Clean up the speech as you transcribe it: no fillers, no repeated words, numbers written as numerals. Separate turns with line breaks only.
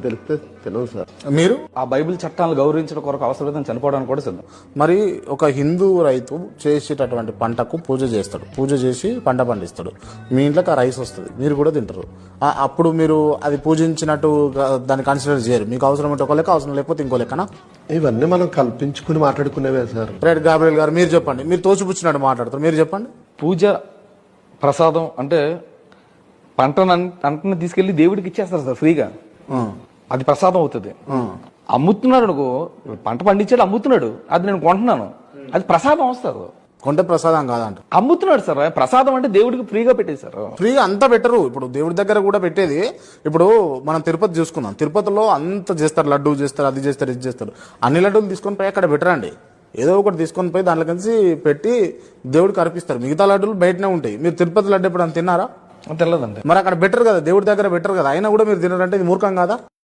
తెలిస్తే తెలియదు సార్.
మీరు
ఆ బైబిల్ చట్టాలను గౌరవించడం కొరకు అవసరమైతే చనిపోవడానికి కూడా సిద్ధం.
మరి ఒక హిందూ రైతు చేసేటటువంటి పంటకు పూజ చేస్తాడు, పూజ చేసి పంట పండిస్తాడు, మీ ఇంట్లోకి ఆ రైస్ వస్తుంది, మీరు కూడా తింటారు. అప్పుడు మీరు అది పూజించినట్టు దాన్ని కన్సిడర్ చేయరు. మీకు అవసరం ఉంటే ఒక లెక్క, అవసరం లేకపోతే ఇంకో లెక్కనా?
ఇవన్నీ మనం కల్పించుకుని మాట్లాడుకునేవే సార్.
రైట్, గాబ్రియల్ గారు మీరు చెప్పండి. మీరు తోచిపుచ్చినట్టు మాట్లాడతారు, మీరు చెప్పండి.
పూజ ప్రసాదం అంటే పంటని తీసుకెళ్లి దేవుడికి ఇచ్చేస్తారు సార్ ఫ్రీగా, అది ప్రసాదం అవుతుంది. అమ్ముతున్నాడు అనుకో, పంట పండించాడు అమ్ముతున్నాడు, అది నేను కొంటున్నాను, అది ప్రసాదం వస్తారు.
కొంటే ప్రసాదం కాదంట,
అమ్ముతున్నాడు సార్. ప్రసాదం అంటే దేవుడికి ఫ్రీగా పెట్టేశారు.
ఫ్రీగా అంతా పెట్టరు. ఇప్పుడు దేవుడి దగ్గర కూడా పెట్టేది. ఇప్పుడు మనం తిరుపతి చూసుకుందాం, తిరుపతిలో అంత చేస్తారు, లడ్డూ చేస్తారు, అది చేస్తారు, ఇది చేస్తారు. అన్ని లడ్డూలు తీసుకొని పోయి అక్కడ పెట్టరండి, ఏదో ఒకటి తీసుకొని పోయి దాంట్లో కలిసి పెట్టి దేవుడికి అర్పిస్తారు. మిగతా లడ్డూలు బయటనే ఉంటాయి. మీరు తిరుపతి లడ్డు ఎప్పుడు తిన్నారా?
తెలియదండి.
మరి అక్కడ బెటర్ కదా, దేవుడి దగ్గర బెటర్ కదా, అయినా కూడా మీరు తినారంటే ఇది మూర్ఖం కాదా?